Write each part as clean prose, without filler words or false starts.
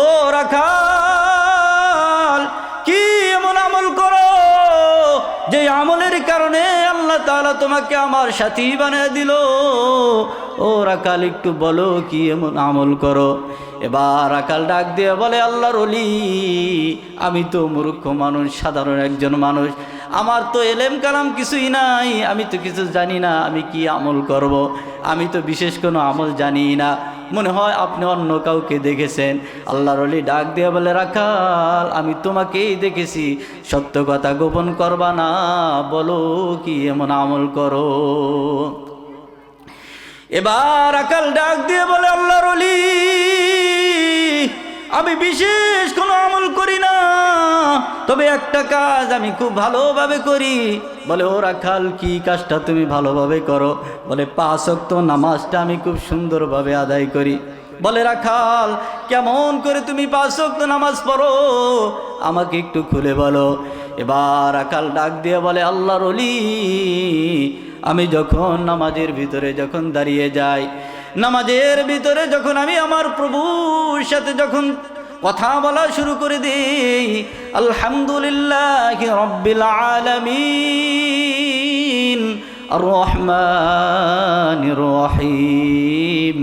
ও রাখাল, কি এমন আমল করো যে আমলের কারণে আল্লাহ তাআলা তোমাকে আমার সাথী বানিয়ে দিল? ও রাখাল, একটু বলো কি এমন আমল করো? এবার রাখাল ডাক দিয়ে বলে, আল্লাহর ওলি, আমি তো মূর্খ মানুষ, সাধারণ একজন মানুষ, আমার তো এলেম কালাম কিছুই নাই, আমি তো কিছু জানি না, আমি কি আমল করব? আমি তো বিশেষ কোনো আমল জানি না, মনে হয় আপনি অন্য কাউকে দেখেছেন। আল্লাহর ওলি ডাক দিয়ে বলে, রাখাল, আমি তোমাকেই দেখেছি, সত্য কথা গোপন করবা না, বলো কি এমন আমল করো? এবার রাখাল ডাক দিয়ে বলে, আল্লাহর ওলি, আমি বিশেষ কোনো আমল করি না, তবে একটা কাজ আমি খুব ভালোভাবে করি। বলে, ও রাখাল, কি কাজটা তুমি ভালোভাবে করো? বলে, 5 ওয়াক্ত নামাজটা আমি খুব সুন্দরভাবে আদায় করি। বলে, রাখাল, কেমন করে তুমি 5 ওয়াক্ত নামাজ পড়ো, আমাকে একটু খুলে বলো। এবার রাখাল ডাক দিয়ে বলে, আল্লাহর ওলি, আমি যখন নামাজের ভিতরে যখন দাঁড়িয়ে যাই, নামাজের ভিতরে যখন আমি আমার প্রভুর সাথে যখন কথা বলা শুরু করে দিই, আলহামদুলিল্লাহি রাব্বিল আলামিন আর রহমানির রহিম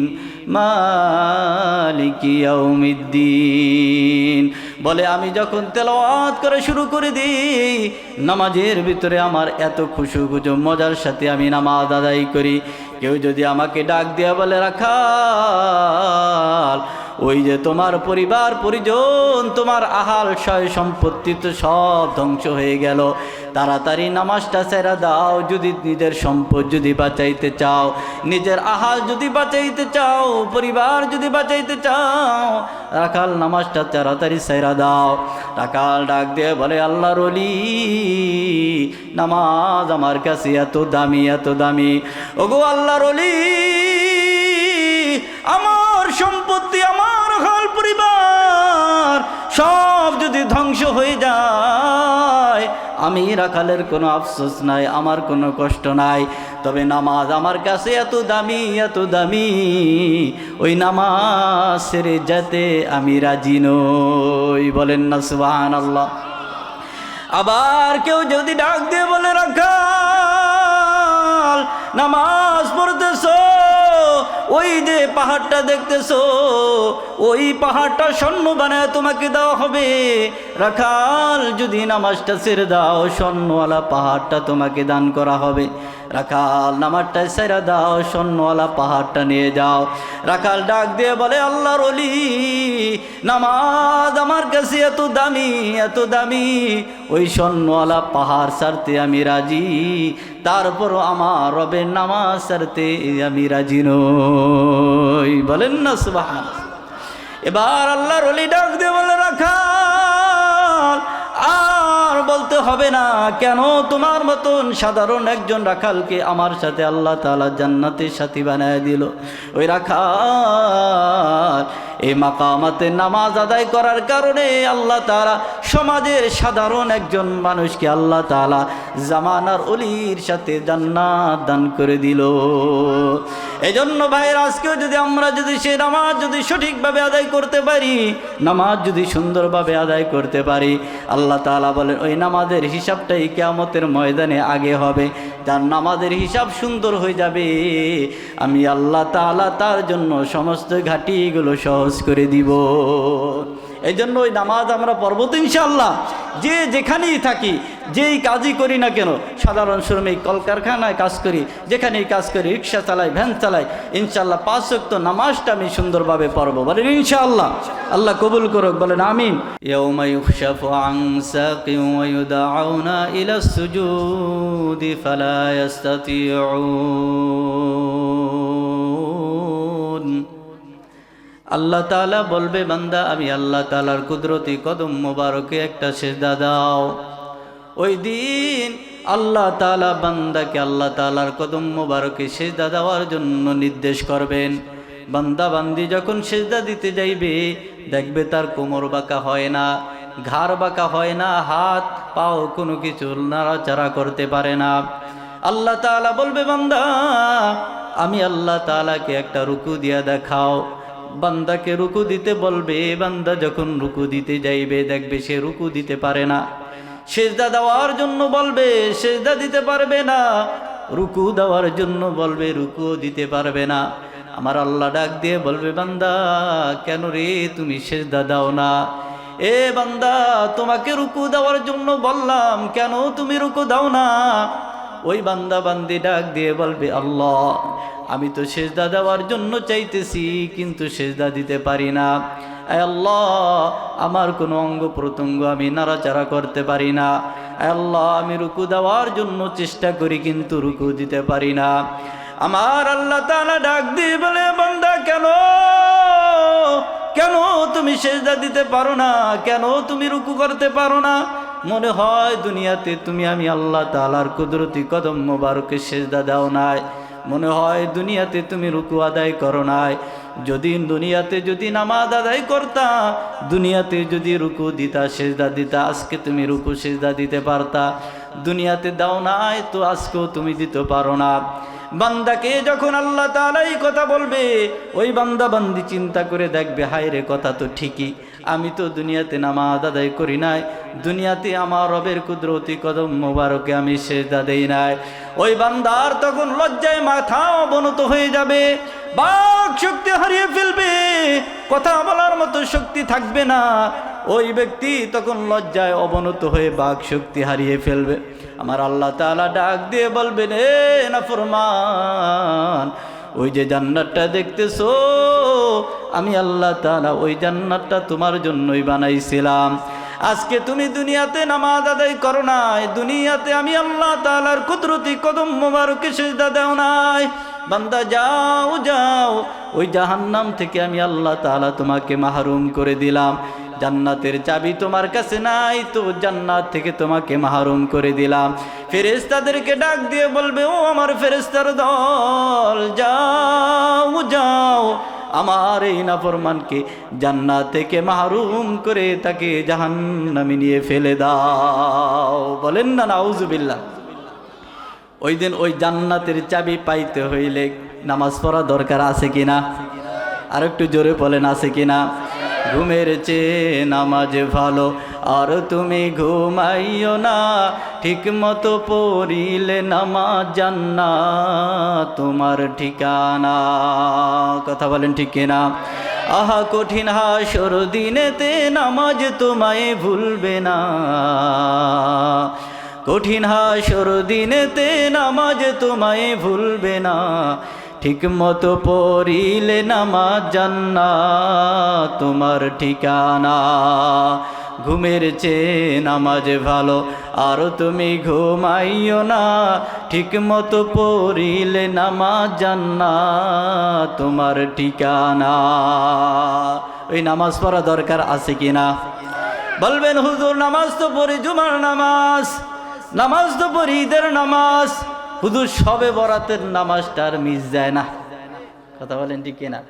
মালিকি ইয়াউমিদ্দিন, বলে আমি যখন তেলাওয়াত করা শুরু করে দিই, নামাজের ভিতরে আমার এত খুশু খুশু মজার সাথে আমি নামাজ আদায় করি। কেউ যদি আমাকে ডাক দিয়ে বলে, রাখাল, ওই যে তোমার পরিবার পরিজন, তোমার আহাল সয় সম্পত্তি তো সব ধ্বংস হয়ে গেল, তাড়াতাড়ি নামাজটা ছেড়ে দাও, যদি নিজের সম্পদ যদি বাঁচাইতে চাও, নিজের আহাল যদি বাঁচাইতে চাও, পরিবার যদি বাঁচাইতে চাও, রাখাল নামাজটা তাড়াতাড়ি ছেড়ে দাও। রাখাল ডাক দিয়ে বলে, আল্লাহর ওলি, নামাজ আমার কাছে এত দামি, এত দামি, ওগো আল্লাহর ওলি, আমার সম্পত্তি, আমার হাল পরিবার সব যদি ধ্বংস হয়ে যায়, আমি রাখালের কোনো আফসোস নাই, আমার কোনো কষ্ট নাই, তবে নামাজ আমার কাছে এত দামি, এত দামি, ওই নামাজ ছেড়ে যেতে আমি রাজি নই। বলেন না সুবহানাল্লাহ। আবার কেউ যদি ডাক দিয়ে বলে, রাখাল, নামাজ পড়তেছো, ওই যে পাহাড়টা দেখতেছো, ওই পাহাড়টা স্বর্ণ বানায় তোমাকে দেওয়া হবে। রাখাল, যদি নামাজটা ছেড়ে দাও, স্বর্ণওয়ালা পাহাড়টা তোমাকে দান করা হবে। রাখাল, নামাজটা ছেড়ে দাও, স্বর্ণওয়ালা পাহাড়টা নিয়ে যাও। রাখাল ডাক দিয়ে বলে, আল্লাহর ওলি, নামাজ আমার কাছে এত দামি, এত দামি, ওই স্বর্ণওয়ালা পাহাড় ছাড়তে আমি রাজি, তারপরও আমার রবের নামাজ ছাড়তে আমি রাজি নই। বলেন না সুবহানাল্লাহ। এবার আল্লাহর ওলি ডাক দিয়ে বলে, রাখাল, আর বলতে হবে না, কেন তোমার মতন সাধারণ একজন রাখালকে আমার সাথে আল্লাহ তাআলা জান্নাতের সাথী বানায় দিল। ওই রাখাল এই মাকামাতে নামাজ আদায় করার কারণে আল্লাহ তাআলা সমাজের সাধারণ একজন মানুষকে আল্লাহ তাআলা জামানার ওলির সাথে জান্নাত দান করে দিল। এজন্য ভাইয়ের, আজকেও যদি আমরা যদি সে নামাজ যদি সঠিকভাবে আদায় করতে পারি, নামাজ যদি সুন্দরভাবে আদায় করতে পারি, আল্লাহ তাআলা বলেন ওই নামাজের হিসাবটাই কিয়ামতের ময়দানে আগে হবে। যার নামাজের হিসাব সুন্দর হয়ে যাবে, আমি আল্লাহ তাআলা তার জন্য সমস্ত ঘাটিগুলো সহজ করে দিব। এই জন্য ওই নামাজ আমরা পড়ব তো ইনশাআল্লাহ। যে যেখানেই থাকি, যেই কাজই করি না কেন, সাধারণ শ্রমিক, কলকারখানায় কাজ করি, যেখানেই কাজ করি, রিক্সা চালাই, ভ্যান চালাই, ইনশাআল্লাহ 5 ওয়াক্ত নামাজটা আমি সুন্দরভাবে পড়ব। বলেন ইনশাআল্লাহ। আল্লাহ কবুল করুক। বলেন আমিন। ইয়াউমা ইউখশাফু আন সাকিন ওয়া ইউদআউনা ইলাস সুজুদি ফালা ইস্তাতিউন। আল্লাহ তাআলা বলবে, বান্দা, আমি আল্লাহ তাআলার কুদরতি কদম মোবারকে একটা সিজদা দাও। ওই দিন আল্লাহ তাআলা বান্দাকে আল্লাহ তাআলার কদম মোবারকে সিজদা দেওয়ার জন্য নির্দেশ করবেন। বান্দা বান্দি যখন সিজদা দিতে যাইবে, দেখবে তার কোমর বাঁকা হয় না, ঘাড় বাঁকা হয় না, হাত পাও কোনো কিছু নাড়াচাড়া করতে পারে না। আল্লাহ তাআলা বলবে, বান্দা, আমি আল্লাহ তাআলাকে একটা রুকু দিয়া দেখাও। বান্দাকে রুকু দিতে বলবে। বান্দা যখন রুকু দিতে যাইবে দেখবে সে রুকু দিতে পারে না। সেজদা দেওয়ার জন্য বলবে, সেজদা দিতে পারবে না। রুকু দেওয়ার জন্য বলবে, রুকুও দিতে পারবে না। আমার আল্লাহ ডাক দিয়ে বলবে, বান্দা কেন রে তুমি সেজদা দাও না? এ বান্দা তোমাকে রুকু দেওয়ার জন্য বললাম, কেন তুমি রুকু দাও না? ওই বান্দা বান্দি ডাক দিয়ে বলবে, আল্লাহ আমি তো সেজদা দেওয়ার জন্য চাইতেছি কিন্তু সেজদা দিতে পারি না। আয় আল্লাহ আমার কোনো অঙ্গ প্রত্যঙ্গ আমি নাড়াচাড়া করতে পারি না। আয় আল্লাহ আমি রুকু দেওয়ার জন্য চেষ্টা করি কিন্তু রুকু দিতে পারি না। আমার আল্লাহ তাআলা ডাক দিয়ে বলে, বান্দা কেন কেন তুমি সেজদা দিতে পারো না? কেন তুমি রুকু করতে পারো না? মনে হয় দুনিয়াতে তুমি আমি আল্লাহ তাআলার কুদরতি কদম মোবারকে সেজদা দাও নাই। মনে হয় দুনিয়াতে তুমি রুকু আদায় করো নাই। যদি দুনিয়াতে যদি নামাজ আদায় করতা, দুনিয়াতে যদি রুকু দিতা সেজদা দিতা, আজকে তুমি রুকু সেজদা দিতে পারতা। দুনিয়াতে দাও নাই তো আজকেও তুমি দিতে পারো না। বান্দাকে যখন আল্লাহ তাআলা এই কথা বলবে, ওই বান্দা বান্দি চিন্তা করে দেখবে, হায় রে কথা তো ঠিকই, আমি তো দুনিয়াতে নামাজ আদায় করি নাই, দুনিয়াতে আমার রবের কুদরতি কদম মোবারকে আমি সেজদা দেই নাই। ওই বান্দার তখন লজ্জায় মাথা অবনত হয়ে যাবে, বাক শক্তি হারিয়ে ফেলবে, কথা বলার মতো শক্তি থাকবে না। ওই ব্যক্তি তখন লজ্জায় অবনত হয়ে বাক শক্তি হারিয়ে ফেলবে। আমার আল্লাহ তাআলা ডাক দিয়ে বলবেন, এ নাফরমান, ওই যে জান্নাতটা দেখতেছো, আমি আল্লাহ তাআলা ওই জান্নাতটা তোমার জন্যই বানাইছিলাম। আজকে তুমি দুনিয়াতে নামাজ আদায় করো নাই, দুনিয়াতে আমি আল্লাহ তাআলার কুদরতি কদম মোবারকে সিজদা দাও নাই। বান্দা যাও যাও, ওই জাহান্নাম থেকে আমি আল্লাহ তাআলা তোমাকে মাহরুম করে দিলাম। জান্নাতের চাবি তোমার কাছে নাই তো জান্নাত থেকে তোমাকে মাহরুম করে দিলাম। ফেরেশতাদেরকে ডাক দিয়ে বলবে, ও আমার ফেরেশতার দল, যাও যাও, আমার এই নাফরমানকে জান্নাত থেকে মাহরুম করে তাকে জাহান্নামে নিয়ে ফেলে দাও। বলেন না নাউজুবিল্লাহ। ওই দিন ওই জান্নাতের চাবি পাইতে হইলে নামাজ পড়া দরকার আছে কিনা? আর একটু জোরে বলেন, আছে কিনা? ঘুমের চেয়ে নামাজ ভালো, আর তুমি ঘুমাইও না, ঠিক মতো পড়িলে নামাজ জান্নাত তোমার ঠিকানা। কথা বলেন ঠিক কিনা? আহা কঠিন হাসর দিনেতে নামাজ তোমায় ভুলবে না, কঠিন হাসর দিনেতে নামাজ তোমায় ভুলবে না, ঠিক মতো পড়িলে নামাজ জান্নাত তোমার ঠিকানা। ঘুমের চেয়ে নামাজ ভালো, আর তুমি ঘুমাইও না, ঠিক মতো পড়িলে নামাজ জান্নাত তোমার ঠিকানা। ওই নামাজ পড়া দরকার আছে কিনা? বলবেন হুজুর নামাজ তো পড়ি, জুমার নামাজ, নামাজ তো পড়ি ঈদের নামাজ, হুজুর শবে বরাতের নামাজটা আর মিস যায় না। কথা বলেন ঠিক কিনা?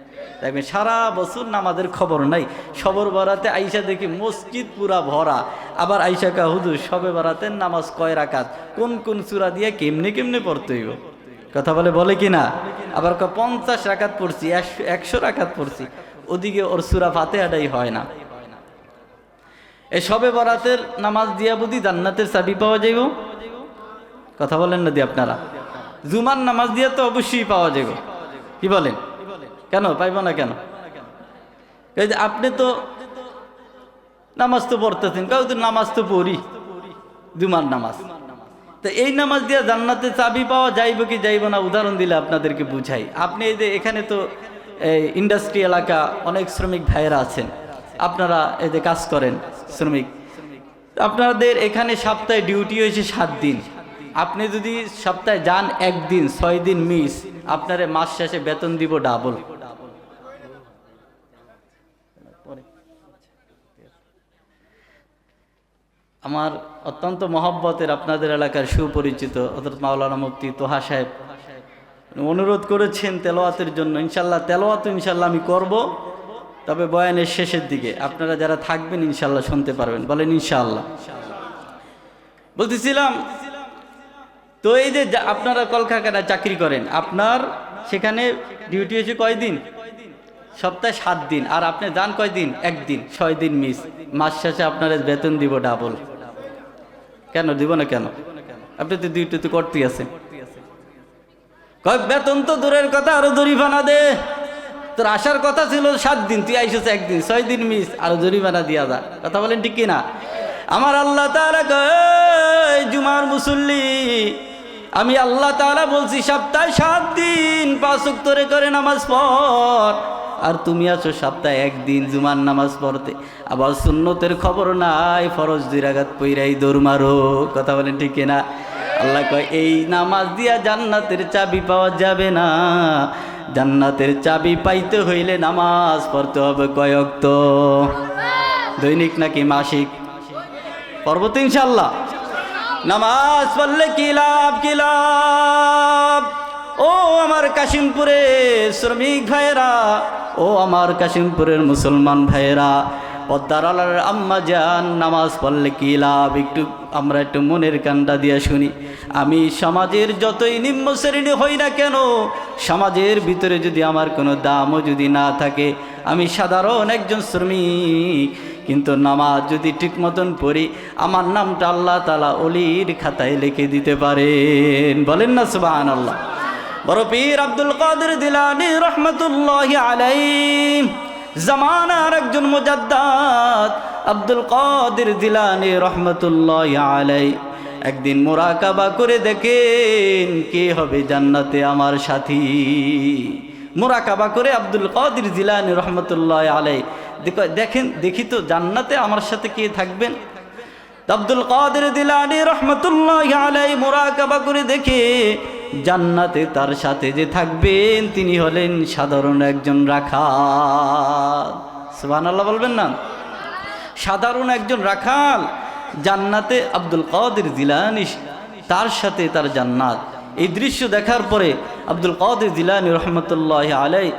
দেখবেন সারা বছর নামাজের খবর নাই, শবে বরাতে আইসা দেখি মসজিদ পুরা ভরা। আবার আইসা কা হুজুর শবে বরাতের নামাজ কয় রাকাত, কোন কোন সূরা দিয়ে কেমনে কেমনে পড়তে হইব। কথা বলে কিনা? আবার 50 রাকাত পড়ছি, 100 রাকাত পড়ছি, ওদিকে ওর সূরা ফাতিহাটাই হয় না। এই শবে বরাতের নামাজ দিয়া বুঝি জান্নাতের চাবি পাওয়া যাইব? কথা বলেন না দি আপনারা? জুমার নামাজ দিয়ে তো অবশ্যই পাওয়া যাবে। কি বলেন? কেন পাইব না কেন? আপনি তো নামাজ তো পড়তেছেন, কাউ তো নামাজ তো পড়ি, জুমার নামাজ, তো এই নামাজ দিয়ে জান্নাতে চাবি পাওয়া যাইব কি যাইব না উদাহরণ দিলে আপনাদেরকে বুঝাই। আপনি এই যে এখানে তো ইন্ডাস্ট্রি এলাকা, অনেক শ্রমিক ভাইয়েরা আছেন, আপনারা এই যে কাজ করেন শ্রমিক, আপনাদের এখানে সপ্তাহে ডিউটি হয়েছে 7 দিন। আপনি যদি সপ্তাহে যান 1 দিন, 6 দিন মিস, আপনারে মাস শেষে বেতন দিব ডাবল। আমার অত্যন্ত মহব্বতের আপনাদের এলাকার সুপরিচিত হযরত মাওলানা মুফতি তোহা সাহেব অনুরোধ করেছেন তেলাওয়াতের জন্য। ইনশাল্লাহ তেলাওয়াত ইনশাল্লাহ আমি করব, তবে বয়ানের শেষের দিকে আপনারা যারা থাকবেন ইনশাল্লাহ শুনতে পারবেন। বলেন ইনশাআল্লাহ। বলতেছিলাম তো এই যে আপনারা কলকারখানায় চাকরি করেন, আপনার সেখানে ডিউটি হয়েছে কয়দিন? সপ্তাহে 7 দিন, আর আপনি যান কয় দিন? 1 দিন, 6 দিন মিস। মাস শেষে আপনার বেতন দিব ডাবল। কেন দিব না? কেন? আপনি তো ডিউটি করতেই আছেন। কয় বেতন তো দূরের কথা, আরো জরিমানা দে। তোর আসার কথা ছিল 7 দিন, তুই আইসিস 1 দিন, 6 দিন মিস, আরো জরিমানা দিয়া যা। কথা বলেন ঠিক কিনা? আমার আল্লাহ তাআলা কয়, জুমার মুসল্লি আমি আল্লাহ তাআলা বলছি সপ্তাহে 7 দিন 5 ওয়াক্ত করে নামাজ পড়, আর তুমি আছো সপ্তাহে 1 দিন জুমার নামাজ পড়তে। আবার সুন্নতের খবর নাই, ফরজ 2 রাকাত পইরাই দৌড় মারো। কথা বলেন ঠিক কিনা? আল্লাহ কয় এই নামাজ দিয়া জান্নাতের চাবি পাওয়া যাবে না। জান্নাতের চাবি পাইতে হইলে নামাজ পড়তে হবে কয় ওয়াক্ত? দৈনিক নাকি মাসিক? পড়ব তো ইনশাআল্লাহ। নামাজ পড়লে কি লাভ, কি লাভ? ও আমার কাশিমপুরের শ্রমিক ভাইয়েরা, ও আমার কাশিমপুরের মুসলমান ভাইয়েরা, পদ্মার আলার আম্মা যান, নামাজ পড়লে কি লাভ? আমরা একটু মনের কান্ডা দিয়ে শুনি। আমি সমাজের যতই নিম্ন শ্রেণী হই না কেন, সমাজের ভিতরে যদি আমার কোনো দামও যদি না থাকে, আমি সাধারণ একজন শ্রমিক, কিন্তু নামাজ যদি ঠিক মতন পড়ি, আমার নামটা আল্লাহ তাআলা ওলির খাতায় লিখে দিতে পারেন। বলেন না সুবহানাল্লাহ। বড় পীর আব্দুল কাদের জিলানী রহমতুল্লাহি আলাইহি, জামানার একজন মুজাদ্দাদ আব্দুল কাদের জিলানী রহমতুল্লাহি আলাইহি একদিন মুরাকাবা করে দেখেন কে হবে জান্নাতে আমার সাথী। মুরাকাবা করে আব্দুল কাদের জিলানী রহমতুল্লাহি আলাইহি দেখি তো জান্নাতে আমার সাথে কে থাকবেন। আব্দুল কাদের জিলানী রহমতুল্লাহি আলাইহি মুরাকাবা করে দেখে জান্নাতে তার সাথে যে থাকবেন তিনি হলেন সাধারণ একজন রাখাল। সুবহানাল্লাহ বলবেন না? সাধারণ একজন রাখাল জান্নাতে, আব্দুল কাদের জিলানী তার সাথে তার জান্নাত। এই দৃশ্য দেখার পরে আব্দুল কাদের জিলানী রহমতুল্লাহি আলাইহি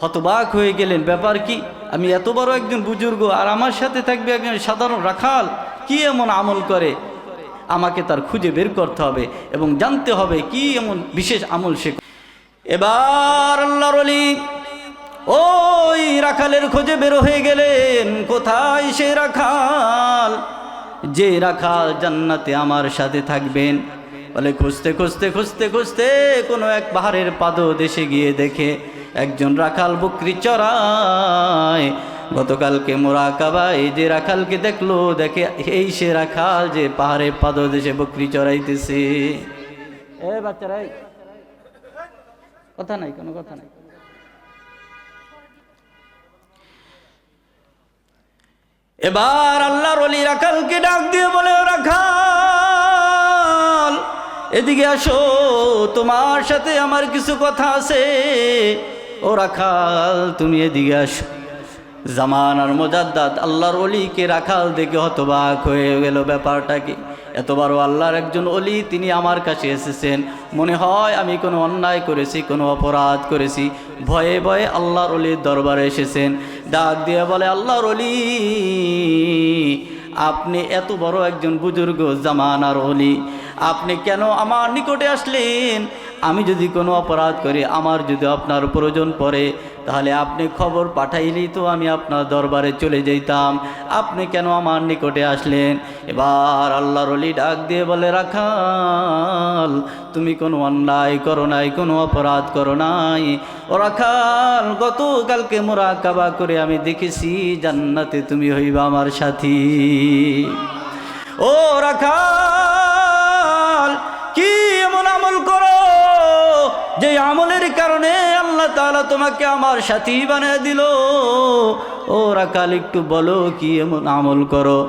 হতবাক হয়ে গেলেন। ব্যাপার কি? আমি এত বড় একজন বুজুর্গ আর আমার সাথে থাকবে একজন সাধারণ রাখাল, কি এমন আমল করে? আমাকে তার খুঁজে বের করতে হবে এবং জানতে হবে কি এমন বিশেষ আমল সে। এবার আল্লাহর ওলি ওই রাখালের খোঁজে বের হয়ে গেলেন। কোথায় সেই রাখাল, যে রাখাল জান্নাতে আমার সাথে থাকবেন? বলে খুঁজতে খুঁজতে খুঁজতে খুঁজতে কোনো এক পাহাড়ের পাদদেশে গিয়ে দেখে একজন রাখাল বকরি চড়ায়। গতকালকে মুরাকাবায় যে রাখালকে দেখলো, দেখে এই সে রাখাল যে পাহাড়ে পাদদেশে বকরি চড়াইতেছে। এ বাচ্চারা, কথা নাই, কোনো কথা নাই। এবার আল্লাহর ওলি রাখালকে ডাক দিয়ে বলে, ও রাখাল এদিকে আসো, তোমার সাথে আমার কিছু কথা আছে। ও রাখাল তুমি এদিকে আসো। জামানার মুজাদ্দাদ আল্লাহর ওলিকে রাখাল দেখে হতবাক হয়ে গেল। ব্যাপারটা কি? এত বড় আল্লাহর একজন ওলি তিনি আমার কাছে এসেছেন, মনে হয় আমি কোনো অন্যায় করেছি, কোনো অপরাধ করেছি। ভয়ে ভয়ে আল্লাহর ওলির দরবারে এসেছেন। ডাক দিয়ে বলে, আল্লাহর ওলি আপনি এত বড় একজন বুজুর্গ জামানার ওলি, আপনি কেন আমার নিকটে আসলেন? আমি যদি কোনো অপরাধ করি, আমার যদি আপনার প্রয়োজন পড়ে, তাহলে আপনি খবর পাঠাইলেই তো আমি আপনার দরবারে চলে যেতাম। আপনি কেন আমার নিকটে আসলেন? এবার আল্লাহর ওলি ডাক দিয়ে বলে, রাখাল তুমি কোনো অন্যায় করো নাই, কোনো অপরাধ করো নাই। ও রাখাল গতকালকে মুরাকাবা করে আমি দেখেছি জান্নাতে তুমি হইবা আমার সাথী। ও রাখাল কি এমন আমল করো যে আমলের কারণে আল্লাহ তাআলা তোমাকে আমার সাথী বানিয়ে দিল? ও রাখাল একটু বলো কি এমন আমল করো?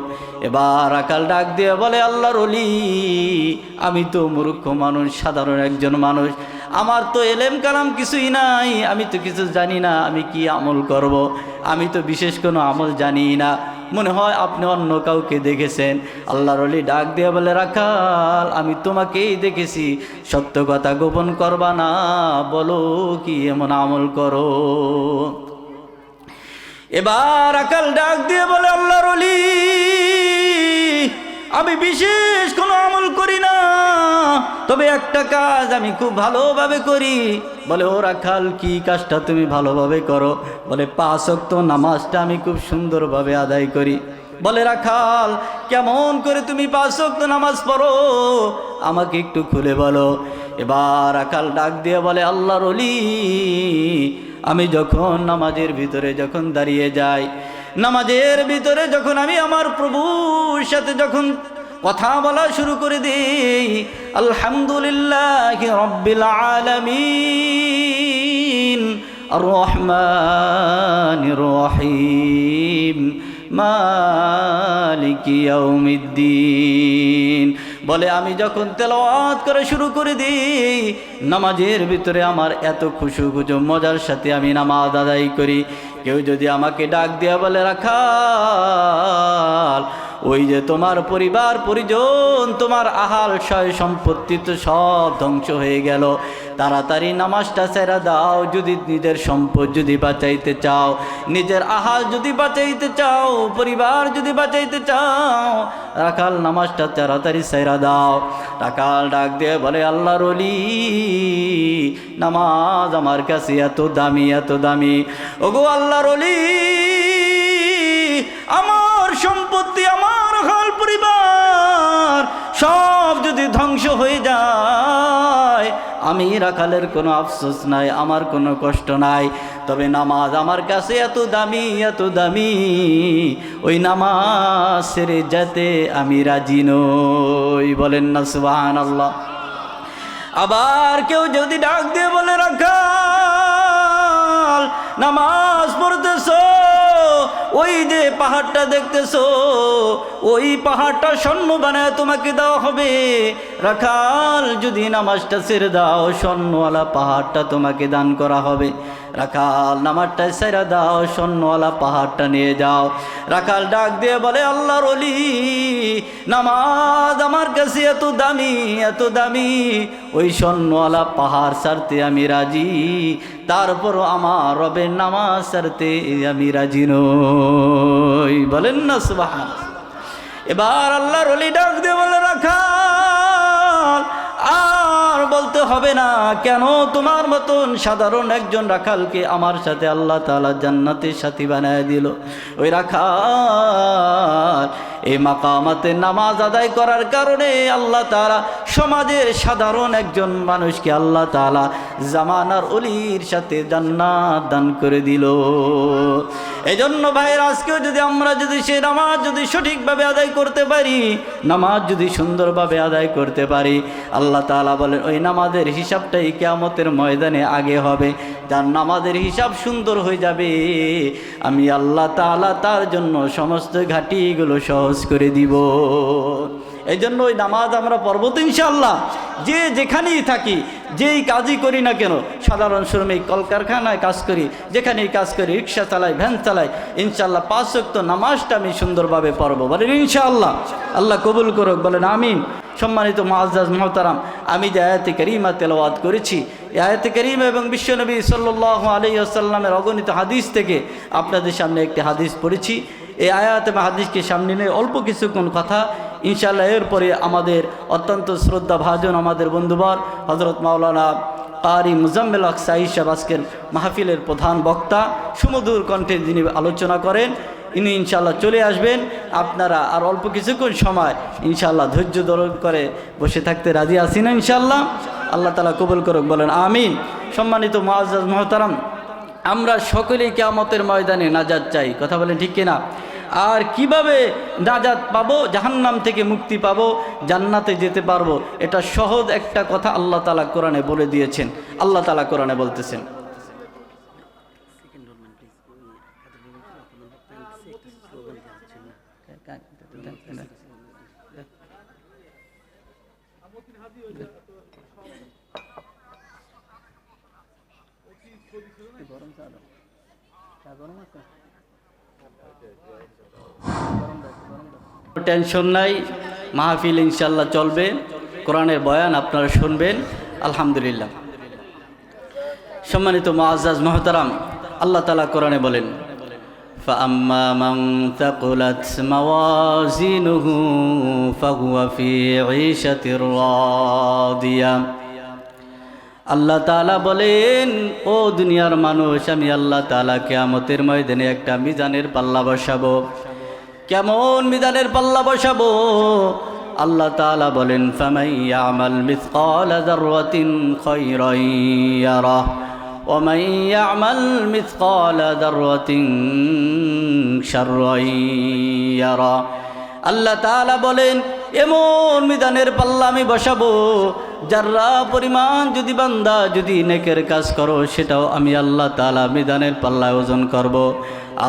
এবার রাখাল ডাক দিয়ে বলে, আল্লাহর ওলি আমি তো মূর্খ মানুষ, সাধারণ একজন মানুষ, আমার তো এলেম কালাম কিছুই নাই, আমি তো কিছু জানি না, আমি কি আমল করব? আমি তো বিশেষ কোনো আমল জানি না। মনে হয় আপনি অন্য কাউকে দেখেছেন। আল্লাহর ওলি ডাক দিয়ে বলে, রাখাল আমি তোমাকেই দেখেছি, সত্য কথা গোপন করবা না, বলো কি এমন আমল করো? এবার রাখাল ডাক দিয়ে বলে, আল্লাহর ওলি আমি বিশেষ কোনো আমল করি না, তবে একটা কাজ আমি খুব ভালোভাবে করি। বলে ও রাখাল, কি কাজটা তুমি ভালোভাবে করো? বলে 5 ওয়াক্ত নামাজটা আমি খুব সুন্দরভাবে আদায় করি। বলে রাখাল, কেমন করে তুমি 5 ওয়াক্ত নামাজ পড়ো আমাকে একটু খুলে বলো। এবার রাখাল ডাক দিয়ে বলে, আল্লাহর ওলি, আমি যখন নামাজের ভিতরে যখন দাঁড়িয়ে যাই, নামাজের ভিতরে যখন আমি আমার প্রভুর সাথে যখন কথা বলা শুরু করে দিই, আলহামদুলিল্লাহি রাব্বিল আলামিন আর রহমানির রহিম মালিকি ইয়াউমিদ্দিন, বলে আমি যখন তেলাওয়াত করা শুরু করে দিই, নামাজের ভিতরে আমার এত খুশু মজার সাথে আমি নামাজ আদায় করি। কেউ যদি আমাকে ডাক দিয়া বলে, রাখাল, ওই যে তোমার পরিবার পরিজন, তোমার আহাল সয় সম্পত্তি তো সব ধ্বংস হয়ে গেল, তাড়াতাড়ি নামাজটা ছেড়ে দাও। যদি নিজের সম্পদ যদি বাঁচাইতে চাও, নিজের আহাল যদি বাঁচাইতে চাও, পরিবার যদি বাঁচাইতে চাও, রাখাল নামাজটা তাড়াতাড়ি ছেড়ে দাও। রাখাল ডাক দিয়ে বলে, আল্লাহর ওলি, নামাজ আমার কাছে এত দামি, এত দামি। ওগো আল্লাহর ওলি, আমার সম্পত্তি, আমার আহাল পরিবার সব যদি ধ্বংস হয়ে যায়, আমি রাখালের কোনো আফসোস নাই, আমার কোনো কষ্ট নাই। তবে নামাজ আমার কাছে এত দামি, এত দামি, ওই নামাজ ছেড়ে যেতে আমি রাজি নই। বলেন না সুবহানাল্লাহ। আবার কেউ যদি ডাক দিয়ে বলে, রাখাল, নামাজ পড়তেছো, ওই যে পাহাড়টা দেখতেছো, ওই পাহাড়টা স্বর্ণ বানায় তোমাকে দেওয়া হবে। রাখাল, যদি নামাজটা ছেড়ে দাও, স্বর্ণওয়ালা পাহাড়টা তোমাকে দান করা হবে। রাখাল, নামাজটা ছেড়ে দাও, স্বর্ণওয়ালা পাহাড়টা নিয়ে যাও। রাখাল ডাক দিয়ে বলে, আল্লাহর ওলি, নামাজ আমার কাছে এত দামি, এত দামি, ওই স্বর্ণওয়ালা পাহাড় ছাড়তে আমি রাজি, তারপরও আমার রবের নামাজ ছাড়তে আমি রাজি নই। বলেন না সুবহানাল্লাহ। এবার আল্লাহর ওলি ডাক দিয়ে বলে, রাখাল, আর বলতে হবে না। কেন? তোমার মতন সাধারণ একজন রাখালকে আমার সাথে আল্লাহ তাআলা জান্নাতের সাথী বানায় দিল। ওই রাখাল এই মাকামাতে নামাজ আদায় করার কারণে আল্লাহ তাআলা সমাজের সাধারণ একজন মানুষকে আল্লাহ তাআলা জামানার ওলির সাথে জান্নাত দান করে দিল। এজন্য ভাইয়ের, আজকেও যদি আমরা যদি সে নামাজ যদি সঠিকভাবে আদায় করতে পারি, নামাজ যদি সুন্দরভাবে আদায় করতে পারি, আল্লাহ তাআলা বলেন ওই নামাজের হিসাবটাই কিয়ামতের ময়দানে আগে হবে। যার নামাজের হিসাব সুন্দর হয়ে যাবে, আমি আল্লাহ তাআলা তার জন্য সমস্ত ঘাটিগুলো সহজ করে দিব। এই জন্য ওই নামাজ আমরা পড়ব তো ইনশাআল্লাহ। যে যেখানেই থাকি, যেই কাজই করি না কেন, সাধারণ শ্রমিক, কলকারখানায় কাজ করি, যেখানেই কাজ করি, রিক্সা চালাই, ভ্যান চালাই, ইনশাআল্লাহ 5 ওয়াক্ত নামাজটা আমি সুন্দরভাবে পড়ব। বলেন ইনশাআল্লাহ। আল্লাহ কবুল করুক। বলেন আমিন। সম্মানিত মুআজ্জাজ মুহতারাম, আমি যে আয়াতে কারিমা তেলাওয়াত করেছি, এই আয়াতে কারিমা এবং বিশ্বনবী সাল্লাল্লাহু আলাইহি ওয়াসাল্লামের অগণিত হাদিস থেকে আপনাদের সামনে একটি হাদিস পড়েছি। এই আয়াত এবং হাদিসকে সামনে নিয়ে অল্প কিছুক্ষণ কথা ইনশাআল্লাহ। এরপরে আমাদের অত্যন্ত শ্রদ্ধা ভাজন আমাদের বন্ধুবর হযরত মাওলানা কারি মুজাম্মেল হক সাঈদ সাহেব আজকের মাহফিলের প্রধান বক্তা, সুমধুর কণ্ঠে যিনি আলোচনা করেন, ইনি ইনশাআল্লাহ চলে আসবেন। আপনারা আর অল্প কিছুক্ষণ সময় ইনশাআল্লাহ ধৈর্য ধারণ করে বসে থাকতে রাজি আছি না ইনশাআল্লাহ? আল্লাহ তাআলা কবুল করুক। বলেন আমিন। সম্মানিত মুআজ্জাজ মুহতারাম, আমরা সকলেই কিয়ামতের ময়দানে নাজাত চাই। কথা বলেন ঠিক কিনা? আর কিভাবে নাজাত পাবো, জাহান্নাম থেকে মুক্তি পাবো, জান্নাতে যেতে পারবো, এটা সহজ একটা কথা আল্লাহ তাআলা কোরআনে বলে দিয়েছেন। আল্লাহ তাআলা কোরআনে বলতেছেন, টেনশন নাই, মাহফিল ইনশাআল্লাহ চলবে, কোরআনের বয়ান আপনারা শুনবেন। আলহামদুলিল্লাহ। সম্মানিত মুআজ্জাজ মুহতারাম, আল্লাহ তাআলা কোরআনে বলেন, فأما من ثقلت موازينه فهو في عيشة راضية আল্লাহ তাআলা বলেন, ও দুনিয়ার মানুষ, আমি আল্লাহ তাআলা কিয়ামতের ময়দানে একটা মিজানের পাল্লা বসাবো। কেমন মিজানের পাল্লা বসাবো? আল্লাহ তাআলা বলেন, ফামান ইয়ামাল মিসকালা যাররাতিন খায়রান ইয়ারাহ ওয়া মান ইয়ামাল মিসকালা যাররাতিন শাররান ইয়ারাহ। আল্লাহ তাআলা বলেন, এমন মিজানের পাল্লা আমি বসাবো, যারা পরিমাণ যদি বান্দা যদি নেকের কাজ করো সেটাও আমি আল্লাহ তাআলা মিজানের পাল্লায় ওজন করব,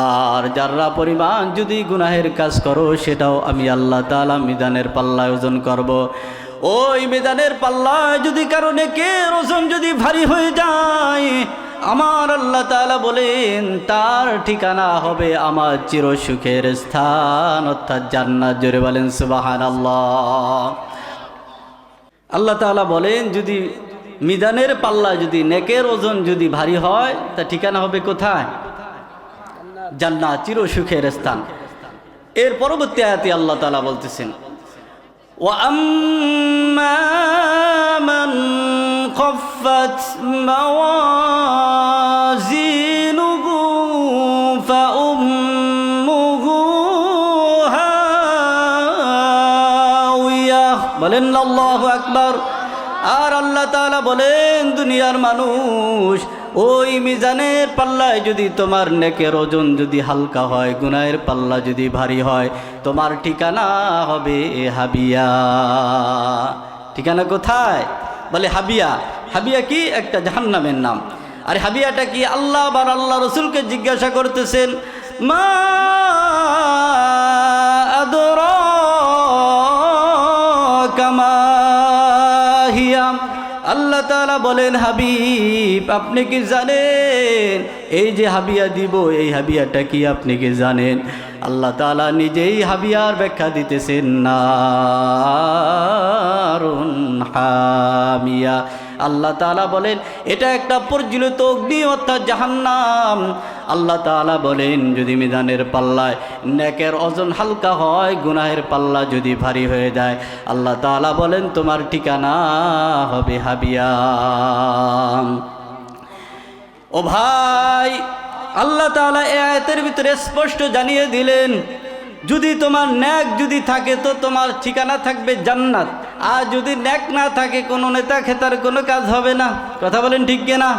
আর যারা পরিমাণ যদি গুনাহের কাজ করো সেটাও আমি আল্লাহ তাআলা মিজানের পাল্লায় ওজন করব। ওই মিজানের পাল্লায় যদি কারো নেকের ওজন যদি ভারী হয়ে যায়, আমার আল্লাহ তাআলা বলেন তার ঠিকানা হবে আমার চিরসুখের স্থান, অর্থাৎ জান্নাত। জোরে বলেন সুবহানাল্লাহ। আল্লাহ তাআলা বলেন, যদি মিজানের পাল্লা যদি নেকের ওজন যদি ভারী হয়, তা ঠিকানা হবে কোথায়? জান্নাত, চিরসুখের স্থান। এর পরবর্তী আয়াতে আল্লাহ তাআলা বলতেছেন, ওয়া আম্মা মান খাফফাত মাওয়াজিনুহু ফাউম্মুহু হাওিয়াহ। বলেন আল্লাহু আকবার। আর আল্লাহ তাআলা বলেন, দুনিয়ার মানুষ, ওই মিজানের পাল্লায় যদি তোমার নেকের ওজন যদি হালকা হয়, গুনাহের পাল্লা যদি ভারী হয়, তোমার ঠিকানা হবে হাবিয়া। ঠিকানা কোথায়? বলে হাবিয়া। হাবিয়া কি? একটা জাহান্নামের নাম। আর হাবিয়াটা কি? আল্লাহ আর আল্লাহ রসুলকে জিজ্ঞাসা করতেছেন, মা আদরাকা মা হিয়া। আল্লাহ তাআলা বলেন, হাবিব আপনি কি জানেন এই যে হাবিয়া দিব, এই হাবিয়াটা কি আপনি কি জানেন? আল্লাহ তাআলা নিজেই হাবিয়ার ব্যাখ্যা দিতেছেন, নারুন হামিয়া। আল্লাহ তাআলা বলেন এটা একটা প্রজ্বলিত অগ্নি, অর্থাৎ জাহান্নাম। আল্লাহ তাআলা বলেন, যদি মিজানের পাল্লায় নেকের ওজন হালকা হয়, গুনাহের পাল্লা যদি ভারী হয়ে যায়, আল্লাহ তাআলা বলেন তোমার ঠিকানা হবে হাবিয়া। ও ভাই, আল্লাহ তাআলা এই আয়াতের ভিতরে স্পষ্ট জানিয়ে দিলেন, যদি তোমার নেক যদি থাকে তো তোমার ঠিকানা থাকবে জান্নাত, আর যদি নেক না থাকে কোনো নেতা খেতার কোনো কাজ হবে না। কথা বলেন ঠিক কিনা?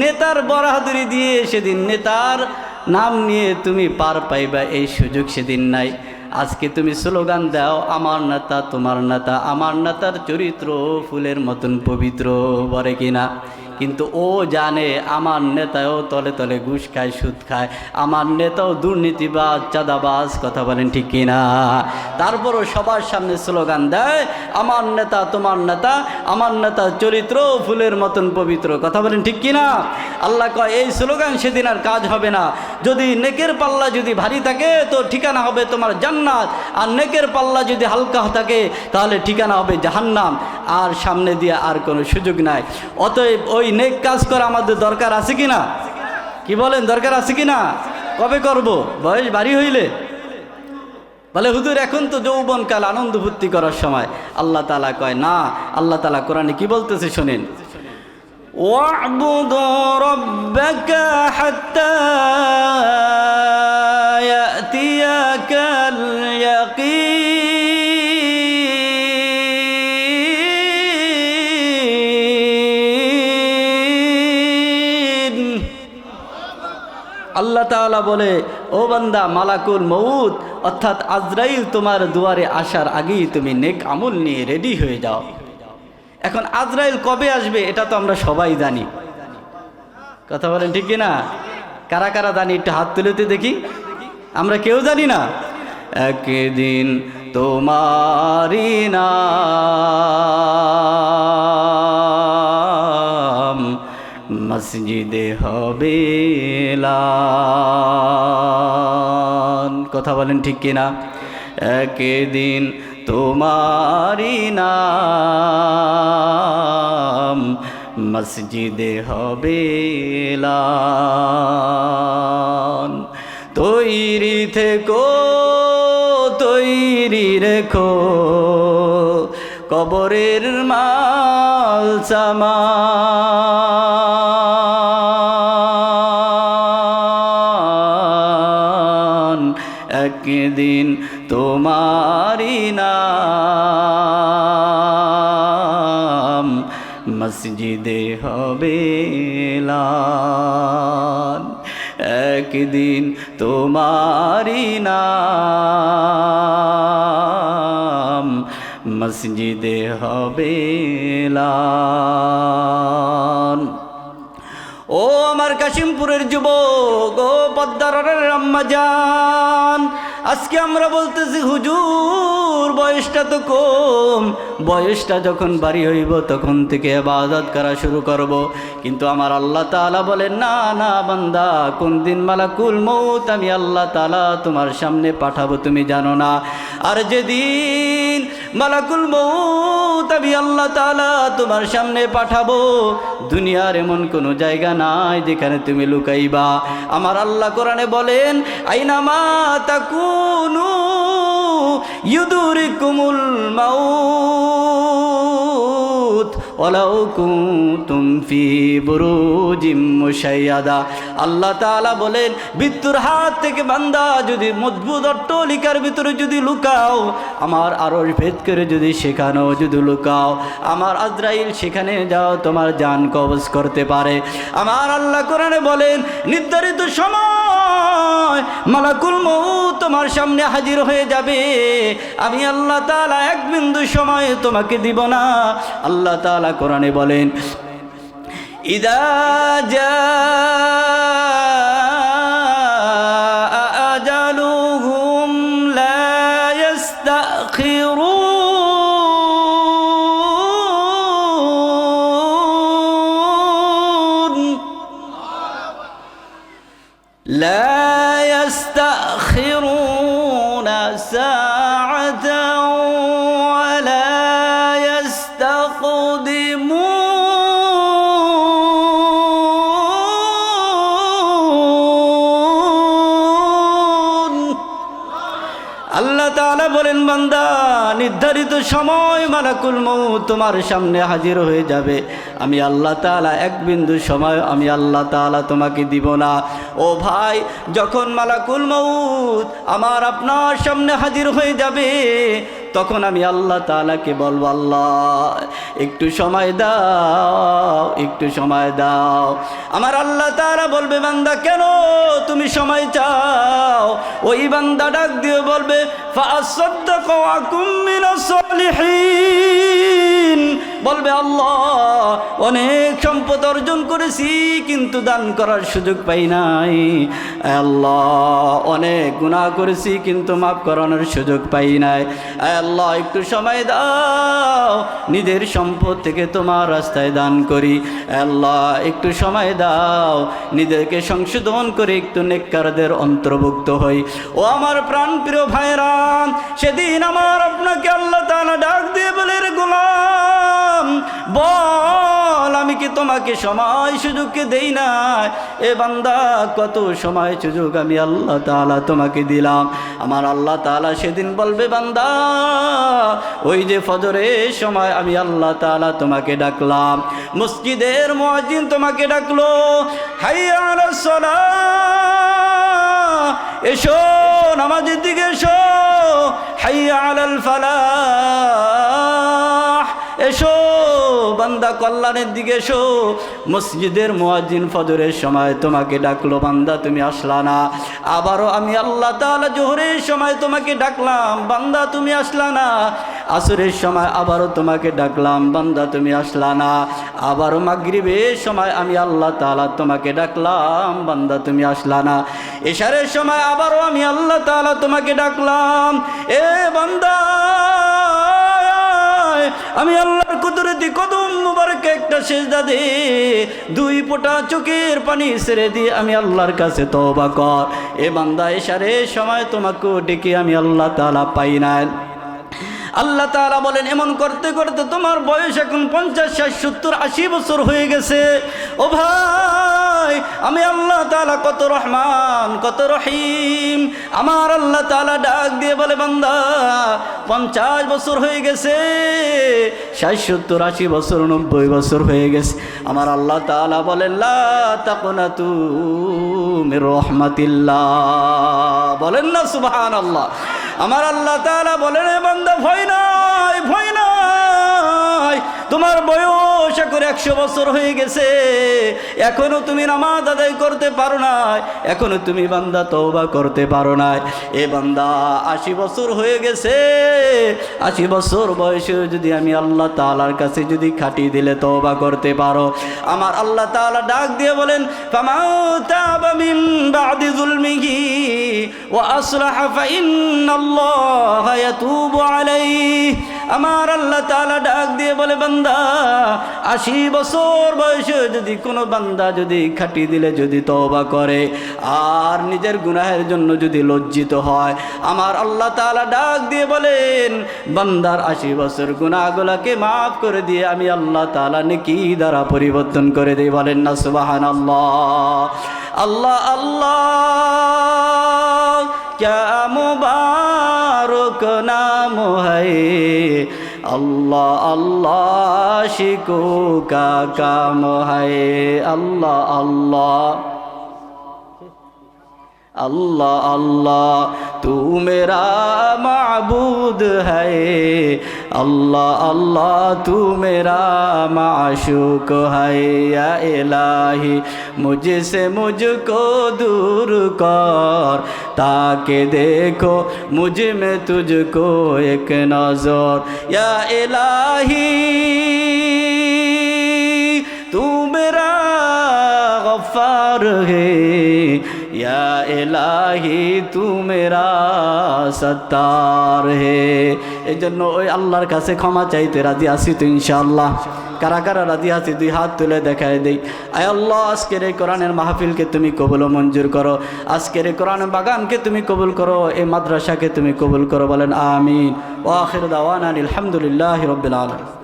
নেতার বরাহাদুরি দিয়ে সেদিন নেতার নাম নিয়ে তুমি পার পাইবা, এই সুযোগ সেদিন নাই। আজকে তুমি স্লোগান দাও, আমার নেতা তোমার নেতা, আমার নেতার চরিত্র ফুলের মতন পবিত্র, বলে কিনা? কিন্তু ও জানে আমার নেতাও তলে তলে ঘুষ খায়, সুদ খায়, আমার নেতাও দুর্নীতিবাজ, চাঁদাবাজ। কথা বলেন ঠিক কিনা? তারপরও সবার সামনে স্লোগান দেয়, আমার নেতা তোমার নেতা, আমার নেতার চরিত্র ফুলের মতন পবিত্র। কথা বলেন ঠিক কিনা? আল্লাহ কয় এই স্লোগান সেদিন আর কাজ হবে না। যদি নেকের পাল্লা যদি ভারী থাকে তো ঠিকানা হবে তোমার জান্নাত, আর নেকের পাল্লা যদি হালকা থাকে তাহলে ঠিকানা হবে জাহান্নাম, আর সামনে দিয়ে আর কোনো সুযোগ নাই। অতএব ওই নেক কাজ করা আমাদের দরকার আছে কিনা? কি বলেন, দরকার আছে কিনা? কবে করব? বয়স ভারী হইলে? বলে হুজুর এখন তো যৌবনকাল, আনন্দ ফুর্তি করার সময়। আল্লাহ তাআলা কয় না। আল্লাহ তাআলা কোরআনে কি বলতেছে শোনেন, ওয়া'বুদ রাব্বাকা হাত্তা ইয়াতিয়াকাল ইয়াকিন। আল্লাহ তাআলা বলে, ও বান্দা, মালাকুল মউত অর্থাৎ আজরাইল তোমার দুয়ারে আসার আগেই তুমি নেক আমল নিয়ে রেডি হয়ে যাও। এখন আজরাইল কবে আসবে এটা তো আমরা সবাই জানি। কথা বলেন ঠিক কিনা? কারা কারা জানি একটু হাত তুলেতে দেখি। আমরা কেউ জানি না। একদিন তোমারি নাম মসজিদে হবে এলান। কথা বলেন ঠিক কিনা? একদিন তোমারি নাম মসজিদে হবে এলান। তৈরি থেকো তৈরি রেখো কবরের মাল সামান একদিন তোমারি নাম মসজিদে হবে এলান একদিন তোমারি নাম মসজিদে হবে এলান। ও আমার কাশিমপুরের যুবক, ও পদ্মারের আম্মা জান, আজকে আমরা বলতেছি হুজুর বয়সটা তো কম, বয়সটা যখন বাড়ি হইব তখন থেকে ইবাদত করা শুরু করব। কিন্তু আমার আল্লাহ তাআলা বলেন না না বান্দা, কোন দিন মালাকুল মউত আমি আল্লাহ তাআলা তোমার সামনে পাঠাবো তুমি জানো না। আর যেদিন মালাকুল মউত আমি আল্লাহ তাআলা তোমার সামনে পাঠাবো, দুনিয়ার এমন কোনো জায়গা নাই যেখানে তুমি লুকাইবা। আমার আল্লাহ কোরআনে বলেন আইনামা তাকুনু ইউদরিকুমুল মাউত ওয়ালাউ কুনতুম ফি বুরুজিম মুশাইয়াদা। আল্লাহ তাআলা বলেন মৃত্যুর হাত থেকে বান্দা যদি মজবুত অট্টালিকার ভিতরে যদি লুকাও, আমার আরশ ভেদ করে যদি সেখানে যদি লুকাও, আমার আজরাইল সেখানে যাও তোমার জান কবজ করতে পারে। আমার আল্লাহ কোরআনে বলেন নির্ধারিত সময় মালাকুল মউত তোমার সামনে হাজির হয়ে যাবে, আমি আল্লাহ তাআলা এক বিন্দু সময় তোমাকে দিব না। আল্লাহ তাআলা কোরআনে বলেন ইদা জাআ আজালুহুম লা ইস্তাখিরুন লা ইস্তাখিরুনা সাআতাও ওয়ালা আল্লাহ তাআলা বলেন বান্দা নির্ধারিত সময় মালাকুল মউত তোমার সামনে হাজির হয়ে যাবে, আমি আল্লাহ তাআলা এক বিন্দু সময় আমি আল্লাহ তাআলা তোমাকে দিব না। ও ভাই, যখন মালাকুল মউত আমার আপনার সামনে হাজির হয়ে যাবে তখন আমি আল্লাহ তাআলাকে বলবো আল্লাহ একটু সময় দাও, একটু সময় দাও। আমার আল্লাহ তাআলা বলবে বান্দা কেন তুমি সময় চাও? ওই বান্দা ডাক দিয়ে বলবে ফাআসাদদাকু ওয়া কুম মিনাস সালিহিন, বলবে আল্লাহ অনেক সম্পদ অর্জন করেছি কিন্তু দান করার সুযোগ পাই নাই, আল্লাহ অনেক গুনাহ করেছি কিন্তু মাফ করানোর সুযোগ পাই নাই, আল্লাহ একটু সময় দাও নিজের সম্পদ থেকে তোমার রাস্তায় দান করি, আল্লাহ একটু সময় দাও নিজেকে সংশোধন করে একটু নেককারদের অন্তর্ভুক্ত হই। ও আমার প্রাণপ্রিয় ভাইরা, সেদিন আমার আপনাকে আল্লাহ তাআলা ডাক দিয়ে বলে রে গোলাম বল আমি কি তোমাকে সময় সুযোগকে দেই না? এ বান্দা কত সময় সুযোগ আমি আল্লাহ তাআলা তোমাকে দিলাম। আমার আল্লাহ তাআলা সেদিন বলবে বান্দা ওই যে ফজরের সময় আমি আল্লাহ তাআলা তোমাকে ডাকলাম, মসজিদের মুয়াজ্জিন তোমাকে ডাকলো হাইয়া আলাস সালাহ, এসো নামাজের দিকে এসো, হাইয়া আলাল ফালাহ, এসো বান্দা কল্যাণের দিকে এসো। মসজিদের মুয়াজ্জিন ফজরের সময় তোমাকে ডাকলো, বান্দা তুমি আসলা না। আবারও আমি আল্লাহ তাআলা জোহরের সময় তোমাকে ডাকলাম, বান্দা তুমি আসলা না। আসরের সময় আবারও তোমাকে ডাকলাম, বান্দা তুমি আসলা না। আবারও মাগরিবের সময় আমি আল্লাহ তাআলা তোমাকে ডাকলাম, বান্দা তুমি আসলা না। এশারের সময় আবারও আমি আল্লাহ তাআলা তোমাকে ডাকলাম, এ বান্দা আমি আল্লাহর কুদরতি কদম মুবারকে একটা সিজদা দে, দুই ফোঁটা চোখের পানি ছেড়ে দিয়ে আমি আল্লাহর কাছে তওবা কর। এ বান্দা এশারের সময় তোমাকে ডেকে আমি আল্লাহ তাআলা পাই না। আল্লাহ তাআলা বলেন এমন করতে করতে তোমার বয়স এখন 50, 60, 70, 80 বছর হয়ে গেছে। ও ভাই নাই আমি আল্লাহ তাআলা কত রহমান কত রহিম। আমার আল্লাহ তাআলা ডাক দিয়ে বলে বান্দা 50 বছর হয়ে গেছে, 60 70 80 বছর 90 বছর হয়ে গেছে। আমার আল্লাহ তাআলা বলেন লা তাকুনাতু মির রাহমাতিল্লাহ, বলেন না সুবহানাল্লাহ। আমার আল্লাহ তাআলা বলেন এ বান্দা ভয় নাই ভয় নাই, তোমার বয়স এখন 100 বছর হয়ে গেছে, এখনো তুমি নামাজ আদায় করতে পারো নাই, এখনো তুমি বান্দা তওবা করতে পারো নাই। এ বান্দা 80 বছর হয়ে গেছে, 80 বছর বয়সে যদি আমি আল্লাহ তাআলার কাছে যদি খাটি দিলে তওবা করতে পারো, আমার আল্লাহ তাআলা ডাক দিয়ে বলেন ফামান তাবা মিন বাদি যুলমিহি ওয়া আসলাহা ফাইন্নাল্লাহা ইয়াতুবু আলাইহি। আমার আল্লাহ তাআলা ডাক দিয়ে বলে বান্দা 80 বছর বয়সে যদি কোনো বান্দা যদি খাটি দিলে যদি তওবা করে আর নিজের গুনাহের জন্য যদি লজ্জিত হয়, আমার আল্লাহ তাআলা ডাক দিয়ে বলেন বান্দার 80 বছর গুনাহগুলোকে মাফ করে দিয়ে আমি আল্লাহ তাআলা নেকি দ্বারা পরিবর্তন করে দেই। বলেন না সুবহানাল্লাহ। আল্লাহ আল্লাহ क्या मुबारक नाम है, अल्लाह अल्लाह शिको का काम है, अल्लाह अल्लाह अल्लाह अल्लाह तू मेरा माबूद है, अल्लाह अल्लाह तू मेरा माशूक है। या इलाही मुझसे मुझको दूर कर, ताकि देखो मुझ में तुझको एक नजर। या इलाही तू मेरा गफ्फार है, या इलाही तू मेरा सत्तार है। এই জন্য ওই আল্লাহর কাছে ক্ষমা চাইতে রাজি আছি তো ইনশাআল্লাহ। কারা কারা রাজি আছি দুই হাত তুলে দেখায় দেই। আয় আল্লাহ আজকের এই কোরআনের মাহফিলকে তুমি কবুল ও মঞ্জুর করো, আজকের এই কোরআনের বাগানকে তুমি কবুল করো, এই মাদ্রাসাকে তুমি কবুল করো। বলেন আমিন। ওয়া আখিরু দাওয়ানা আলহামদুলিল্লাহি রাব্বিল আলামিন।